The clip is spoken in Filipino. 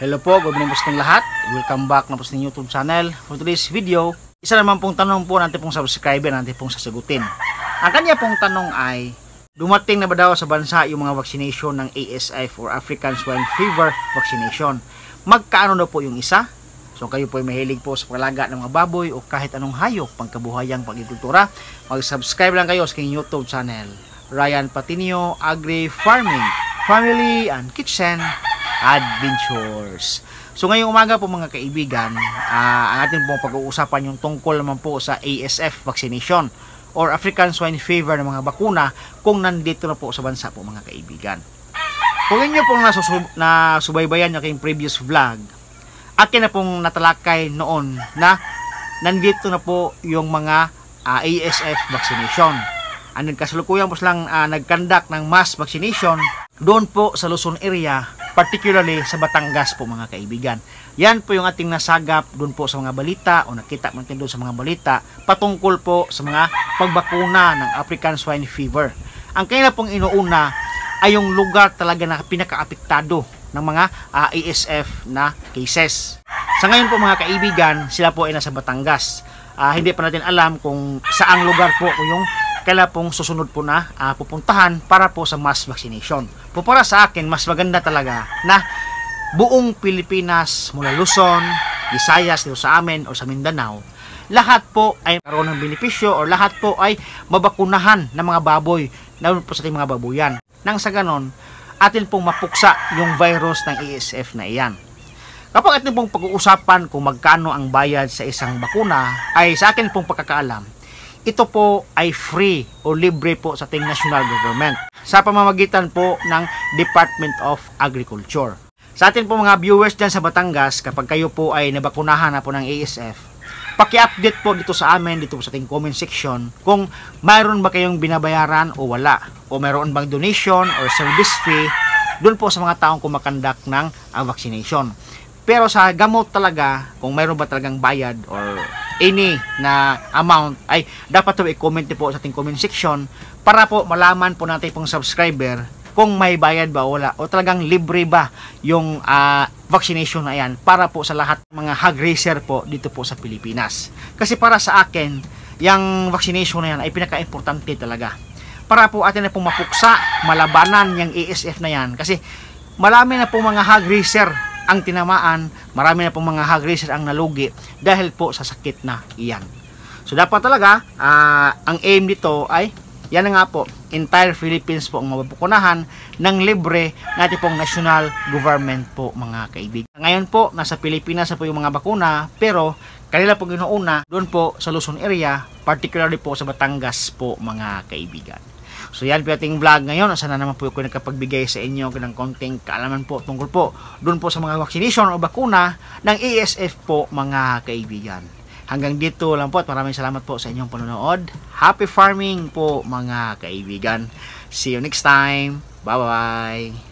Hello po, good morning po sa inyong lahat. Welcome back na po sa YouTube channel. For today's video, isa naman pong tanong po natin pong subscriber natin pong sasagutin. Ang kanya pong tanong ay, dumating na ba daw sa bansa yung mga vaccination ng ASF or African Swine Fever vaccination? Magkaano daw po yung isa? So kayo po ay mahilig po sa paglaga ng mga baboy o kahit anong hayop pangkabuhayang pag-agrikultura, mag-subscribe lang kayo sa aking YouTube channel. Ryan Patinio Agri Farming, Family and Kitchen Adventures. So ngayong umaga po mga kaibigan, ang ating pong pag-uusapan yung tungkol naman po sa ASF vaccination or African Swine Fever ng mga bakuna kung nandito na po sa bansa po mga kaibigan. Kung inyo pong nasubaybayan yung aking previous vlog, akin na pong natalakay noon na nandito na po yung mga ASF vaccination. Anong kasalukuyan po silang nag-conduct ng mass vaccination doon po sa Luzon area, particularly sa Batangas po mga kaibigan. Yan po yung ating nasagap doon po sa mga balita o nakita natin doon sa mga balita patungkol po sa mga pagbakuna ng African Swine Fever. Ang kanya pong inuuna ay yung lugar talaga na pinaka-apektado ng mga ASF na cases. Sa ngayon po mga kaibigan, sila po ay nasa Batangas. Hindi pa natin alam kung saang lugar po yung kailan pong susunod po na pupuntahan para po sa mass vaccination. Po para sa akin, mas maganda talaga na buong Pilipinas mula Luzon, Visayas, dito sa amin o sa Mindanao, lahat po ay karoon ng benepisyo o lahat po ay mabakunahan ng mga baboy, lalo po sa ating mga babuyan. Nang sa ganon, atin pong mapuksa yung virus ng ASF na iyan. Kapag atin pong pag-uusapan kung magkano ang bayad sa isang bakuna, ay sa akin pong pagkakaalam, ito po ay free o libre po sa ating national government sa pamamagitan po ng Department of Agriculture. Sa atin po mga viewers dyan sa Batangas, kapag kayo po ay nabakunahan na po ng ASF, paki-update po dito sa amin, dito po sa ating comment section, kung mayroon ba kayong binabayaran o wala, o mayroon bang donation or service fee doon po sa mga taong kumakandak ng vaccination. Pero sa gamot talaga, kung mayroon ba talagang bayad or any na amount, ay dapat to i-comment po sa ating comment section para po malaman po natin pong subscriber kung may bayad ba o wala o talagang libre ba yung vaccination na yan para po sa lahat ng mga hog raiser po dito po sa Pilipinas. Kasi para sa akin, yung vaccination na yan ay pinaka-importante talaga para po atin na pong mapuksa, malabanan yung ASF na yan kasi marami na pong mga hog raiser ang tinamaan, marami na pong mga hog raiser ang nalugi dahil po sa sakit na iyan. So dapat talaga, ang aim dito ay, yan na nga po, entire Philippines po ang mababukunahan ng libre natin pong national government po mga kaibigan. Ngayon po, nasa Pilipinas na po yung mga bakuna, pero kanila pong inuuna doon po sa Luzon area, particularly po sa Batangas po mga kaibigan. So yan po ating vlog ngayon. Sana naman po ako nakapagbigay sa inyo ng konting kaalaman po tungkol po doon po sa mga vaccination o bakuna ng ASF po mga kaibigan. Hanggang dito lang po at maraming salamat po sa inyong panonood. Happy farming po mga kaibigan. See you next time. Bye bye.